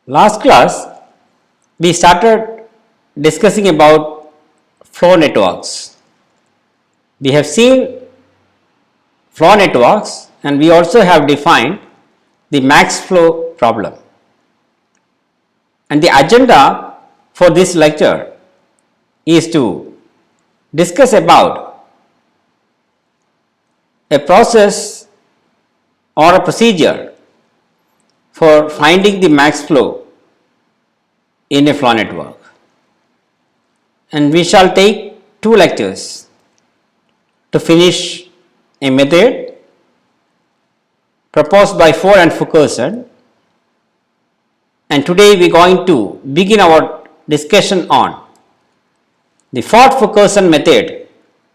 Last class we started discussing about flow networks. We have seen flow networks and we also have defined the max flow problem. And the agenda for this lecture is to discuss about a process or a procedure for finding the max flow in a flow network. And we shall take 2 lectures to finish a method proposed by Ford and Fulkerson, and today we are going to begin our discussion on the Ford-Fulkerson method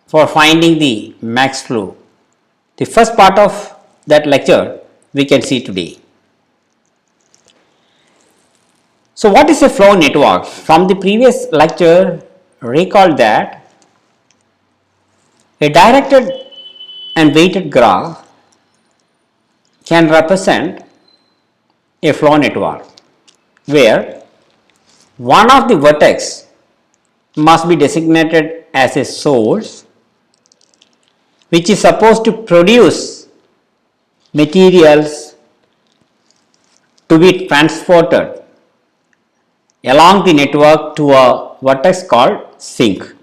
for finding the max flow. The first part of that lecture we can see today. So what is a flow network? From the previous lecture, recall that a directed and weighted graph can represent a flow network where one of the vertex must be designated as a source which is supposed to produce materials to be transported along the network to a vertex called sink.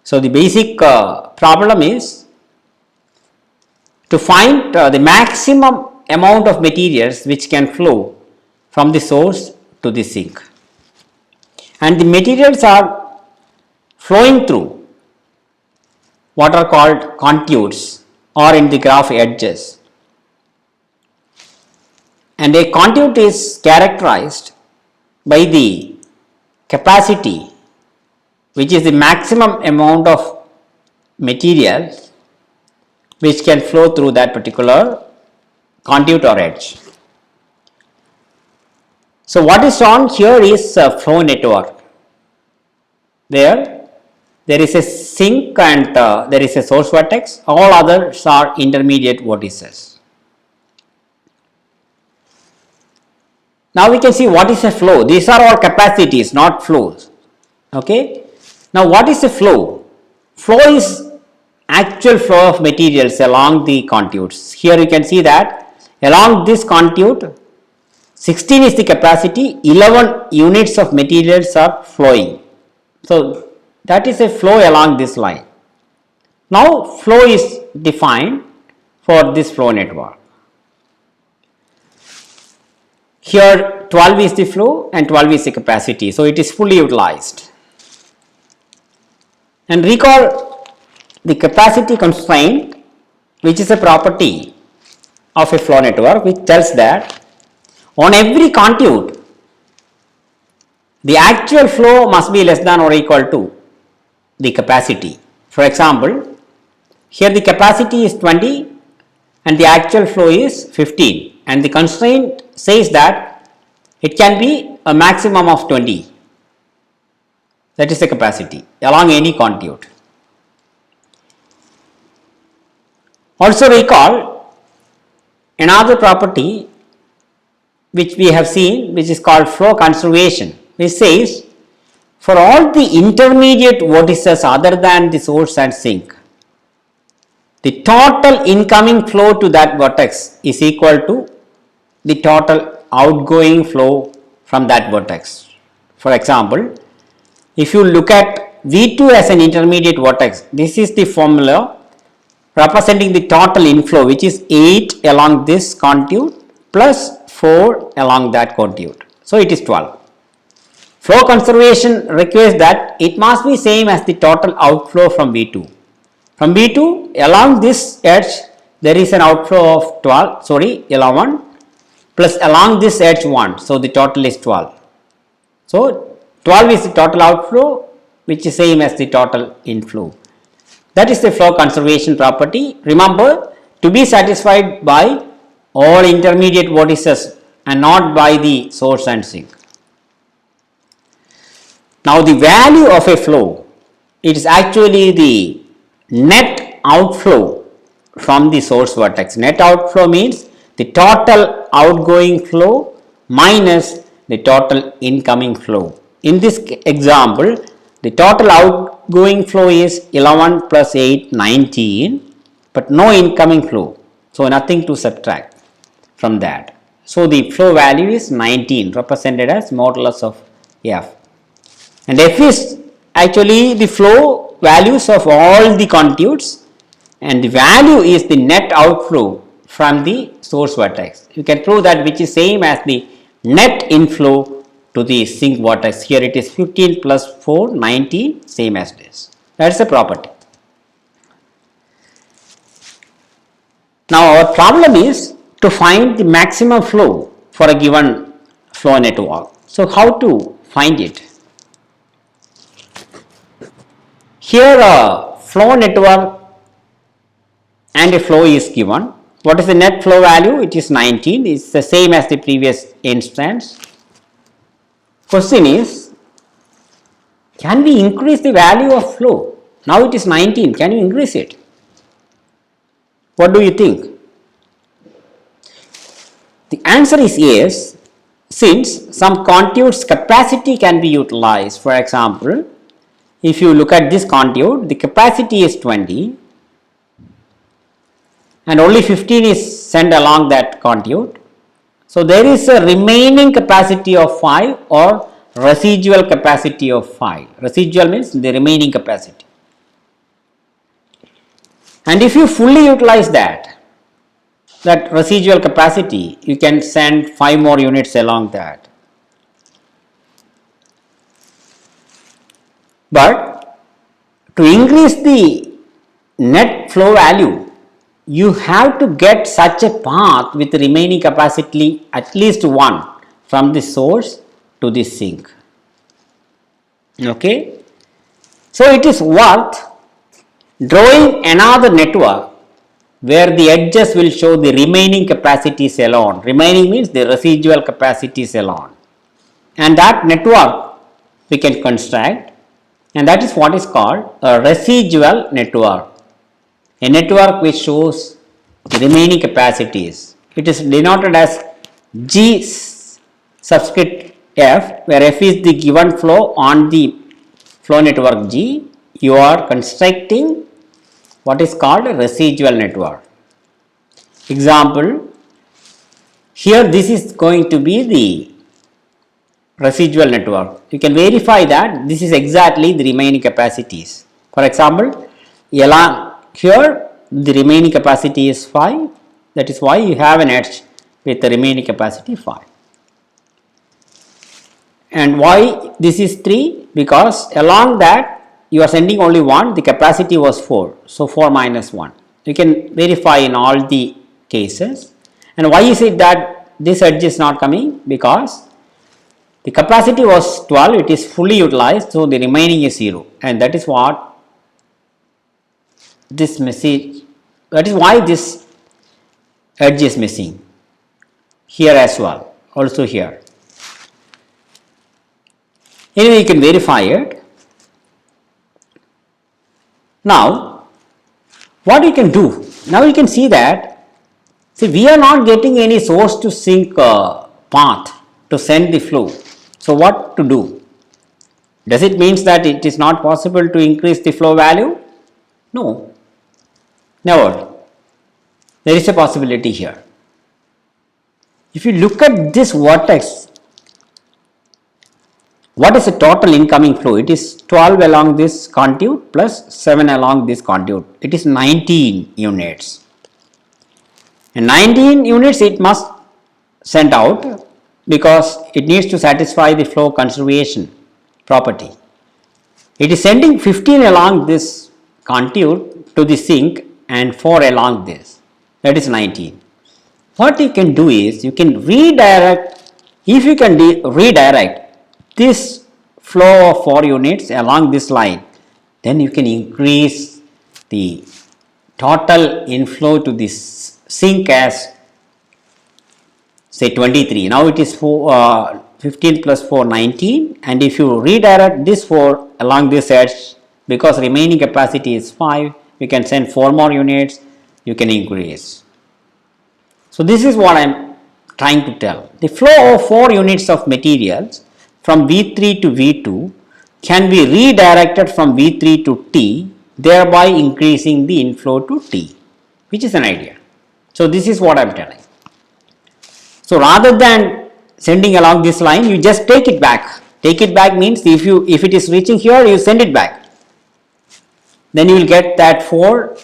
So the basic problem is to find the maximum amount of materials which can flow from the source to the sink, and the materials are flowing through what are called conduits or in the graph edges, and a conduit is characterized by the capacity, which is the maximum amount of material which can flow through that particular conduit or edge. So what is shown here is a flow network. There is a sink and there is a source vertex, all others are intermediate vertices. Now we can see what is a flow. These are all capacities, not flows. Okay. Now what is a flow? Flow is actual flow of materials along the conduits. Here you can see that along this conduit 16 is the capacity, 11 units of materials are flowing. So that is a flow along this line. Now flow is defined for this flow network. Here 12 is the flow and 12 is the capacity, so it is fully utilized. And recall the capacity constraint, which is a property of a flow network, which tells that on every conduit the actual flow must be less than or equal to the capacity. For example, here the capacity is 20 and the actual flow is 15, and the constraint says that it can be a maximum of 20. That is the capacity along any conduit. Also recall another property which we have seen, which is called flow conservation, which says for all the intermediate vertices other than the source and sink, the total incoming flow to that vertex is equal to the total outgoing flow from that vertex. For example, if you look at V2 as an intermediate vertex, this is the formula representing the total inflow, which is 8 along this conduit plus 4 along that conduit. So it is 12. Flow conservation requires that it must be same as the total outflow from V2. From V2 along this edge there is an outflow of 11 plus along this edge 1, so the total is 12. So 12 is the total outflow, which is same as the total inflow. That is the flow conservation property. Remember, to be satisfied by all intermediate vertices and not by the source and sink. Now the value of a flow, it is actually the net outflow from the source vertex. Net outflow means the total outgoing flow minus the total incoming flow. In this example, the total outgoing flow is 11 plus 8, 19, but no incoming flow. So, nothing to subtract from that. So, the flow value is 19, represented as modulus of F. And F is actually the flow values of all the conduits, and the value is the net outflow from the source vertex. You can prove that, which is same as the net inflow to the sink vortex. Here it is 15 plus 4, 19, same as this. That is a property. Now, our problem is to find the maximum flow for a given flow network. So, how to find it? Here a flow network and a flow is given. What is the net flow value? It is 19. It is the same as the previous instance. Question is, can we increase the value of flow? Now it is 19. Can you increase it? What do you think? The answer is yes, since some conduit's capacity can be utilized. For example, if you look at this conduit, the capacity is 20 and only 15 is sent along that conduit. So, there is a remaining capacity of 5 or residual capacity of 5. Residual means the remaining capacity. And if you fully utilize that residual capacity, you can send 5 more units along that. But to increase the net flow value, you have to get such a path with remaining capacity at least 1 from the source to the sink. Okay. So, it is worth drawing another network where the edges will show the remaining capacities alone. Remaining means the residual capacities alone. And that network we can construct, and that is what is called a residual network. A network which shows the remaining capacities. It is denoted as G subscript F, where F is the given flow on the flow network G. You are constructing what is called a residual network. Example, here this is going to be the residual network. You can verify that this is exactly the remaining capacities. For example, here the remaining capacity is 5, that is why you have an edge with the remaining capacity 5. And why this is 3? Because along that you are sending only 1, the capacity was 4. So, 4 minus 1. You can verify in all the cases. And why is it that this edge is not coming? Because the capacity was 12, it is fully utilized, so the remaining is 0, and that is what this message, that is why this edge is missing here as well, also here. Anyway, you can verify it. Now, what you can do? Now you can see that, see, we are not getting any source to sink path to send the flow. So, what to do? Does it mean that it is not possible to increase the flow value? No, never. There is a possibility here. If you look at this vortex, what is the total incoming flow? It is 12 along this conduit plus 7 along this conduit. It is 19 units. And 19 units it must send out because it needs to satisfy the flow conservation property. It is sending 15 along this conduit to the sink and 4 along this, that is 19. What you can do is you can redirect, if you can redirect this flow of 4 units along this line, then you can increase the total inflow to this sink as say 23. Now it is 15 plus 4, 19, and if you redirect this 4 along this edge, because remaining capacity is 5, you can send 4 more units, you can increase. So, this is what I am trying to tell. The flow of 4 units of materials from V3 to V2 can be redirected from V3 to T, thereby increasing the inflow to T, which is an idea. So, this is what I am telling. So, rather than sending along this line, you just take it back. Take it back means if it is reaching here, you send it back. Then you will get that 4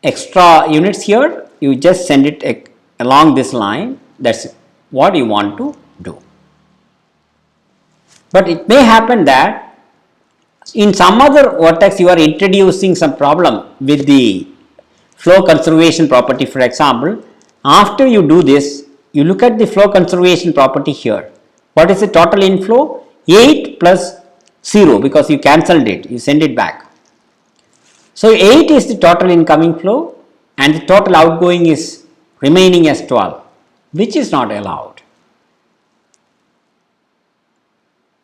extra units here, you just send it along this line. That's what you want to do. But it may happen that in some other vortex you are introducing some problem with the flow conservation property. For example, after you do this, you look at the flow conservation property here. What is the total inflow? 8 plus 0, because you cancelled it, you send it back. So, 8 is the total incoming flow and the total outgoing is remaining as 12, which is not allowed.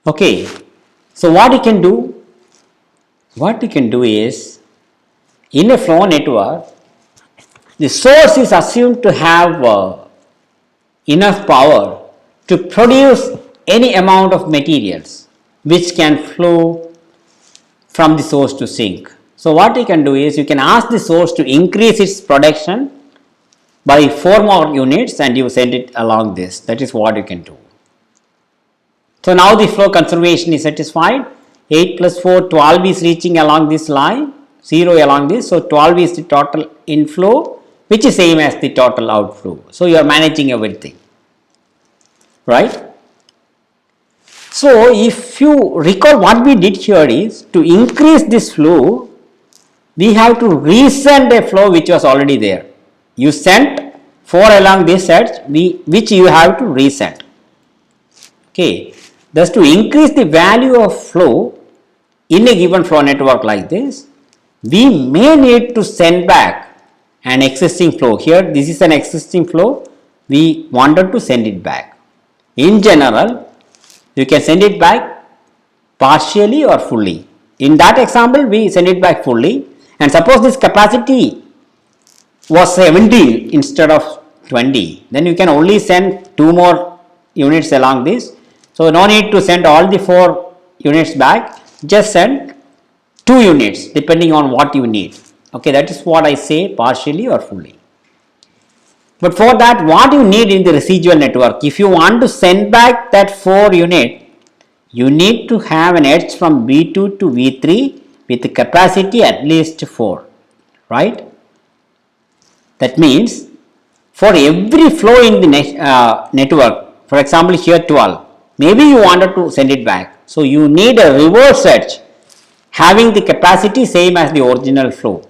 Okay. So, what you can do? What you can do is, in a flow network, the source is assumed to have enough power to produce any amount of materials which can flow from the source to sink. So, what you can do is, you can ask the source to increase its production by 4 more units and you send it along this. That is what you can do. So, now the flow conservation is satisfied. 8 plus 4, 12 is reaching along this line, 0 along this. So, 12 is the total inflow, which is same as the total outflow. So, you are managing everything, right. So, if you recall, what we did here is, to increase this flow, we have to resend a flow which was already there. You sent 4 along this edge, which you have to resend. Okay. Thus, to increase the value of flow in a given flow network like this, we may need to send back an existing flow. Here, this is an existing flow, we wanted to send it back. In general, you can send it back partially or fully. In that example, we send it back fully, and suppose this capacity was 17 instead of 20, then you can only send 2 more units along this. So, no need to send all the 4 units back, just send 2 units depending on what you need. Okay, that is what I say, partially or fully. But for that, what you need in the residual network, if you want to send back that 4 unit, you need to have an edge from V2 to V3 with the capacity at least 4, right. That means, for every flow in the network, for example, here 12, maybe you wanted to send it back. So, you need a reverse edge having the capacity same as the original flow.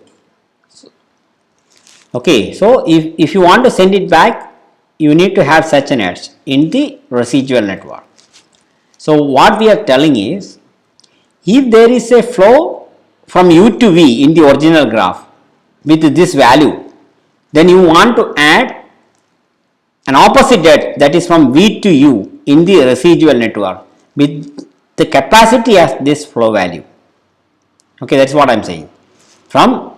Okay, so if you want to send it back, you need to have such an edge in the residual network. So, what we are telling is, if there is a flow from U to V in the original graph with this value, then you want to add an opposite edge, that is from V to U in the residual network with the capacity as this flow value. Okay, that is what I am saying. From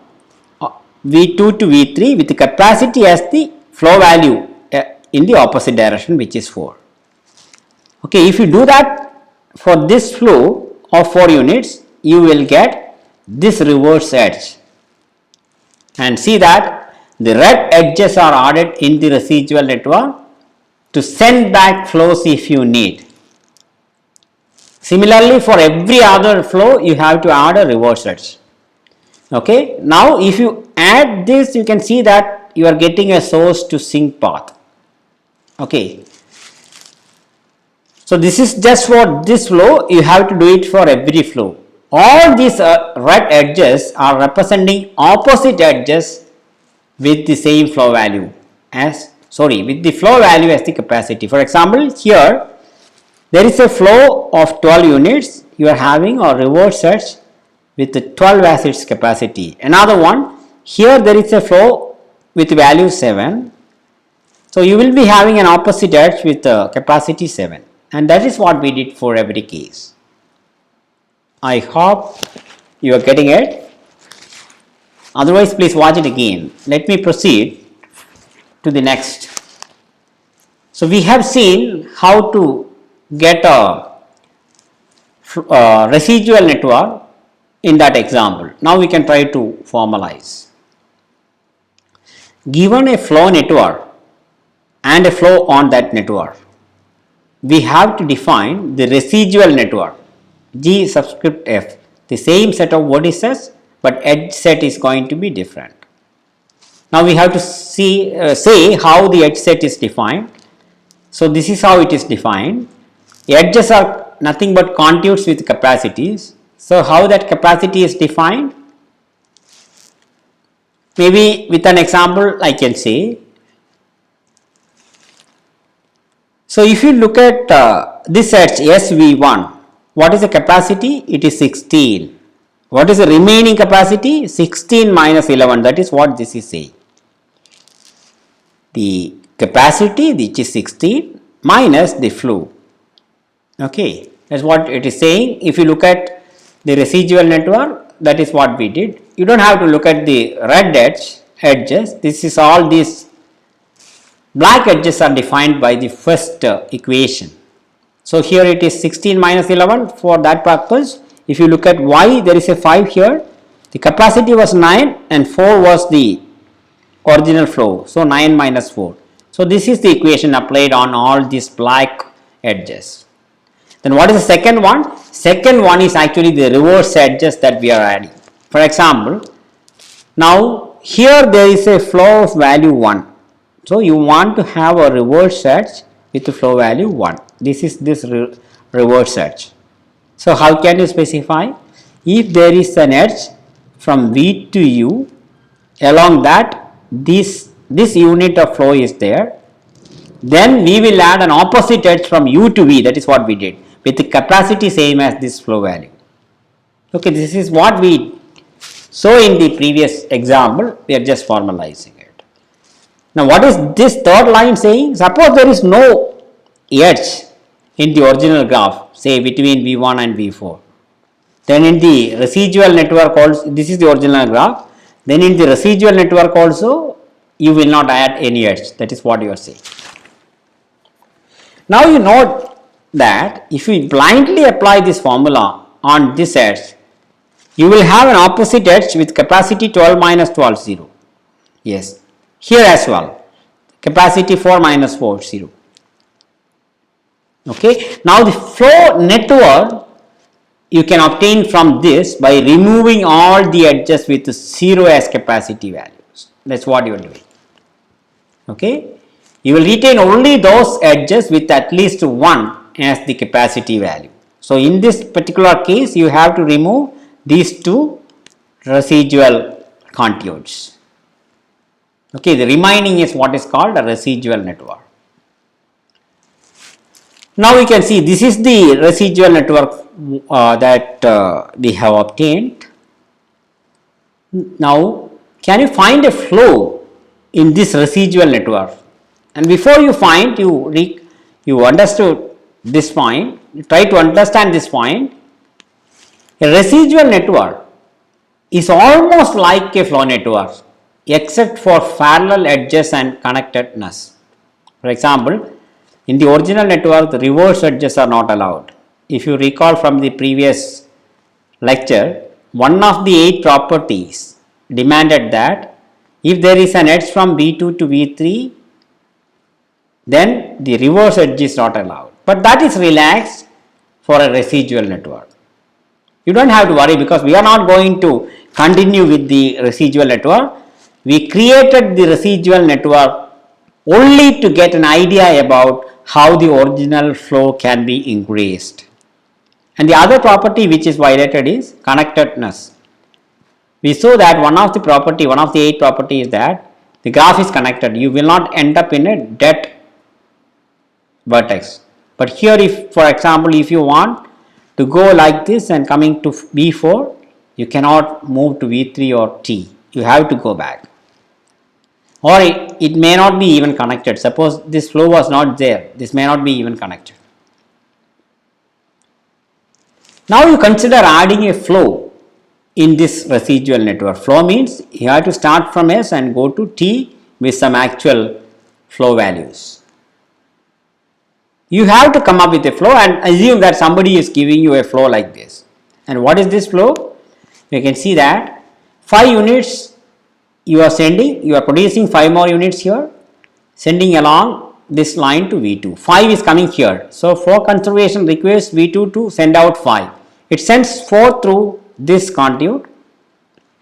V2 to V3 with the capacity as the flow value in the opposite direction, which is 4. Okay, if you do that for this flow of 4 units, you will get this reverse edge, and see that the red edges are added in the residual network to send back flows if you need. Similarly, for every other flow, you have to add a reverse edge. Okay, now if you add this, you can see that you are getting a source to sink path. Okay, so this is just for this flow, you have to do it for every flow. All these red edges are representing opposite edges with the same flow value as, with the flow value as the capacity. For example, here there is a flow of 12 units, you are having a reverse edge with the 12 as its capacity. Another one, here there is a flow with value 7. So, you will be having an opposite edge with capacity 7, and that is what we did for every case. I hope you are getting it. Otherwise, please watch it again. Let me proceed to the next. So, we have seen how to get a residual network in that example. Now, we can try to formalize. Given a flow network and a flow on that network, we have to define the residual network G subscript F, the same set of vertices, but edge set is going to be different. Now, we have to say how the edge set is defined. So, this is how it is defined. Edges are nothing but conduits with capacities. So, how that capacity is defined? Maybe with an example I can say. So, if you look at this edge SV1, what is the capacity? It is 16. What is the remaining capacity? 16 minus 11, that is what this is saying. The capacity which is 16 minus the flow. Okay, that's what it is saying. If you look at the residual network, that is what we did. You don't have to look at the red edges. This is all these black edges are defined by the first equation. So, here it is 16 minus 11 for that purpose. If you look at Y, there is a 5 here. The capacity was 9 and 4 was the original flow. So, 9 minus 4. So, this is the equation applied on all these black edges. Then what is the second one? Second one is actually the reverse edges that we are adding. For example, now here there is a flow of value 1. So, you want to have a reverse edge with the flow value 1. This is this reverse edge. So, how can you specify? If there is an edge from V to U, along that this unit of flow is there, then we will add an opposite edge from U to V, that is what we did, with the capacity same as this flow value. Okay, this is what we saw in the previous example, we are just formalizing it. Now, what is this third line saying? Suppose there is no edge in the original graph, say between V1 and V4. Then in the residual network also, this is the original graph. Then in the residual network also, you will not add any edge. That is what you are saying. Now, you note that if we blindly apply this formula on this edge, you will have an opposite edge with capacity 12 minus 12 0. Yes, here as well, capacity 4 minus 4 0. Okay. Now, the flow network you can obtain from this by removing all the edges with 0 as capacity values. That is what you are doing. Okay. You will retain only those edges with at least 1 as the capacity value. So, in this particular case, you have to remove these two residual contours. Okay. The remaining is what is called a residual network. Now, we can see this is the residual network that we have obtained. Now, can you find a flow in this residual network? And before you find, you understood this point, you try to understand this point. A residual network is almost like a flow network except for parallel edges and connectedness. For example, in the original network, the reverse edges are not allowed. If you recall from the previous lecture, one of the 8 properties demanded that if there is an edge from V2 to V3, then the reverse edge is not allowed. But that is relaxed for a residual network. You do not have to worry because we are not going to continue with the residual network. We created the residual network only to get an idea about how the original flow can be increased. And the other property which is violated is connectedness. We saw that one of the 8 properties is that the graph is connected. You will not end up in a dead vertex. But here, if for example, if you want to go like this and coming to V4, you cannot move to V3 or T. You have to go back. Or it may not be even connected. Suppose this flow was not there, this may not be even connected. Now, you consider adding a flow in this residual network. Flow means you have to start from S and go to T with some actual flow values. You have to come up with a flow and assume that somebody is giving you a flow like this. And what is this flow? You can see that 5 units you are sending, you are producing 5 more units here, sending along this line to V2. 5 is coming here. So, flow conservation requires V2 to send out 5. It sends 4 through this conduit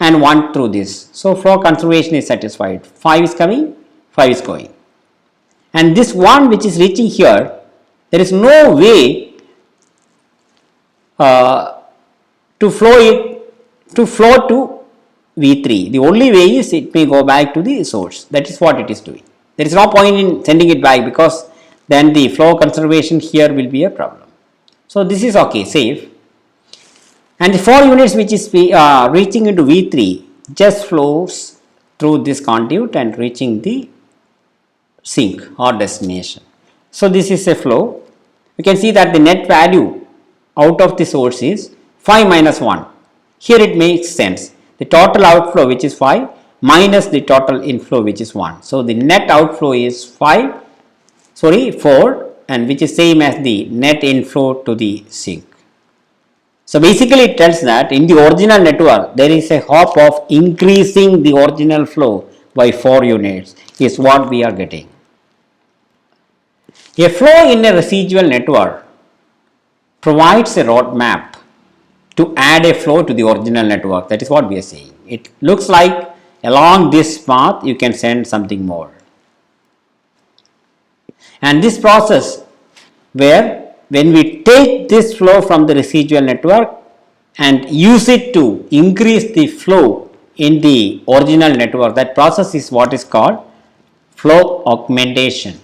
and 1 through this. So, flow conservation is satisfied. 5 is coming, 5 is going. And this one which is reaching here, there is no way to flow to V3. The only way is it may go back to the source. That is what it is doing. There is no point in sending it back because then the flow conservation here will be a problem. So, this is okay, safe. And the 4 units which is reaching into V3 just flows through this conduit and reaching the sink or destination. So, this is a flow. You can see that the net value out of the source is 5 minus 1. Here it makes sense. The total outflow which is 5 minus the total inflow which is 1. So, the net outflow is 4 and which is same as the net inflow to the sink. So, basically it tells that in the original network there is a hope of increasing the original flow by 4 units is what we are getting. A flow in a residual network provides a roadmap to add a flow to the original network. That is what we are saying. It looks like along this path you can send something more. And this process where when we take this flow from the residual network and use it to increase the flow in the original network, that process is what is called flow augmentation.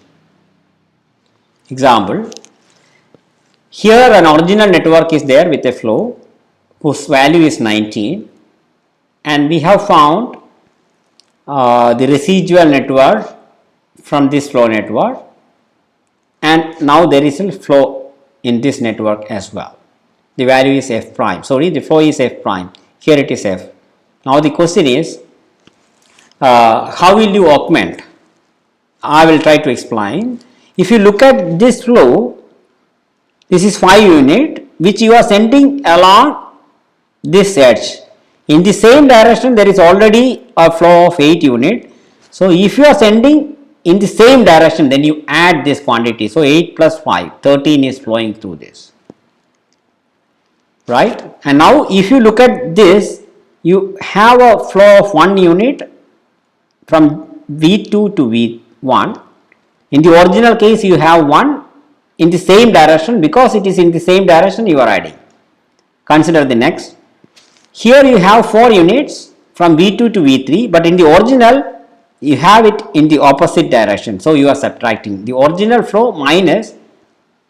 Example, here an original network is there with a flow whose value is 19 and we have found the residual network from this flow network, and now there is a flow in this network as well. The value is f prime, sorry, the flow is f prime, here it is f. Now the question is how will you augment? I will try to explain. If you look at this flow, this is 5 unit which you are sending along this edge. In the same direction there is already a flow of 8 unit. So, if you are sending in the same direction, then you add this quantity. So, 8 plus 5, 13 is flowing through this, right. And now, if you look at this, you have a flow of 1 unit from V2 to V1. In the original case, you have 1 in the same direction. Because it is in the same direction, you are adding. Consider the next. Here you have 4 units from V2 to V3, but in the original you have it in the opposite direction. So, you are subtracting the original flow minus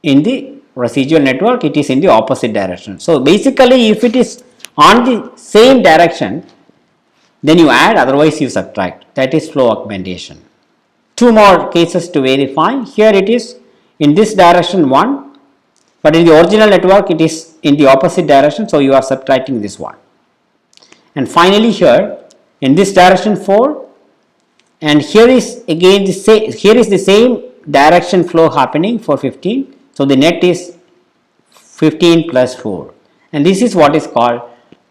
in the residual network, it is in the opposite direction. So, basically if it is on the same direction, then you add, otherwise you subtract. That is flow augmentation. 2 more cases to verify. Here it is in this direction 1, but in the original network it is in the opposite direction. So, you are subtracting this one. And finally, here in this direction 4, and here is again the same direction flow happening for 15. So, the net is 15 plus 4, and this is what is called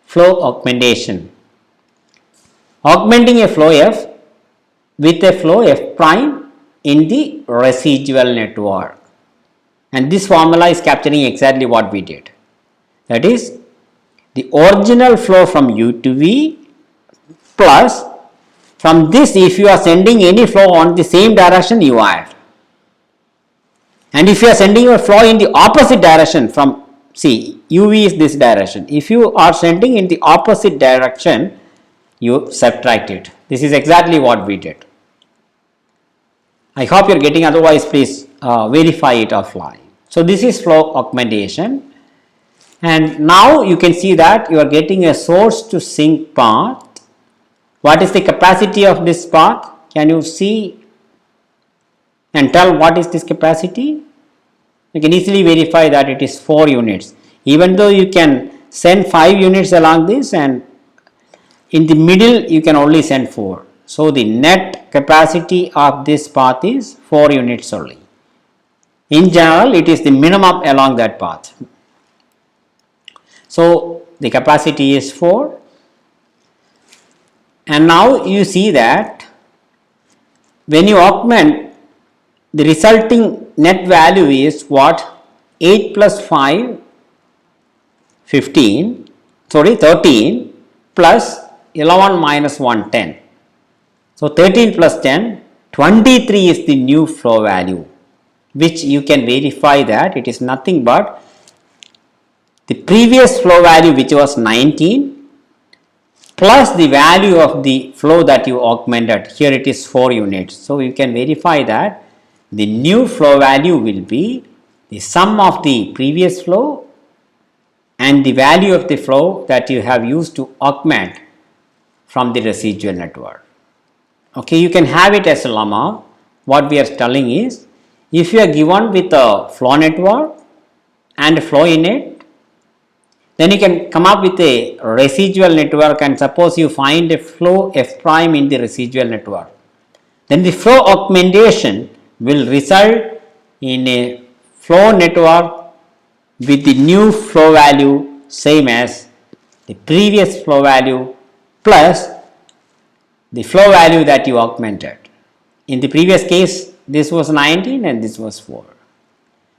flow augmentation. Augmenting a flow f with a flow f prime in the residual network, and this formula is capturing exactly what we did. That is, the original flow from U to V plus from this, if you are sending any flow on the same direction, you add. And if you are sending your flow in the opposite direction from, see, UV is this direction. If you are sending in the opposite direction, you subtract it. This is exactly what we did. I hope you are getting, otherwise please verify it offline. So, this is flow augmentation. And now you can see that you are getting a source to sink path. What is the capacity of this path? Can you see and tell what is this capacity? You can easily verify that it is 4 units. Even though you can send 5 units along this, and in the middle you can only send 4. So, the net capacity of this path is 4 units only. In general, it is the minimum along that path. So, the capacity is 4, and now you see that when you augment, the resulting net value is what? 8 plus 5, 15, 13 plus 11 minus 1, 10. So, 13 plus 10, 23 is the new flow value, which you can verify that it is nothing but the previous flow value, which was 19, plus the value of the flow that you augmented. Here it is 4 units. So, you can verify that the new flow value will be the sum of the previous flow and the value of the flow that you have used to augment from the residual network. Okay, you can have it as a lemma. What we are telling is, if you are given with a flow network and a flow in it, then you can come up with a residual network, and suppose you find a flow f prime in the residual network, then the flow augmentation will result in a flow network with the new flow value same as the previous flow value plus the flow value that you augmented. In the previous case, this was 19 and this was 4.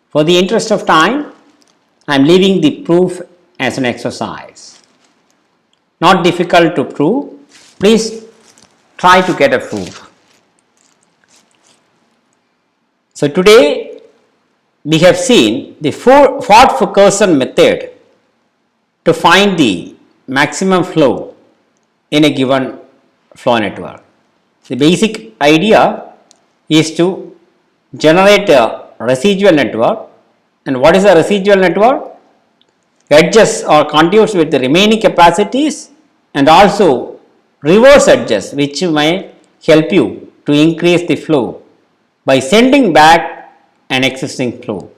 For the interest of time, I am leaving the proof as an exercise. Not difficult to prove. Please try to get a proof. So, today we have seen the Ford-Fulkerson method to find the maximum flow in a given flow network. The basic idea is to generate a residual network, and what is a residual network? Edges or contours with the remaining capacities and also reverse edges, which may help you to increase the flow by sending back an existing flow.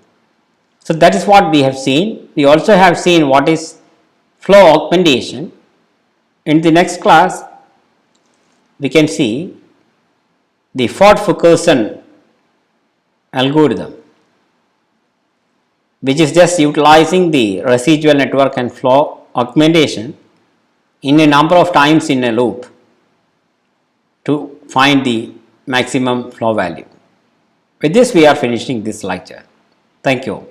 So, that is what we have seen. We also have seen what is flow augmentation. In the next class, we can see the Ford-Fulkerson algorithm, which is just utilizing the residual network and flow augmentation in a number of times in a loop to find the maximum flow value. With this, we are finishing this lecture. Thank you.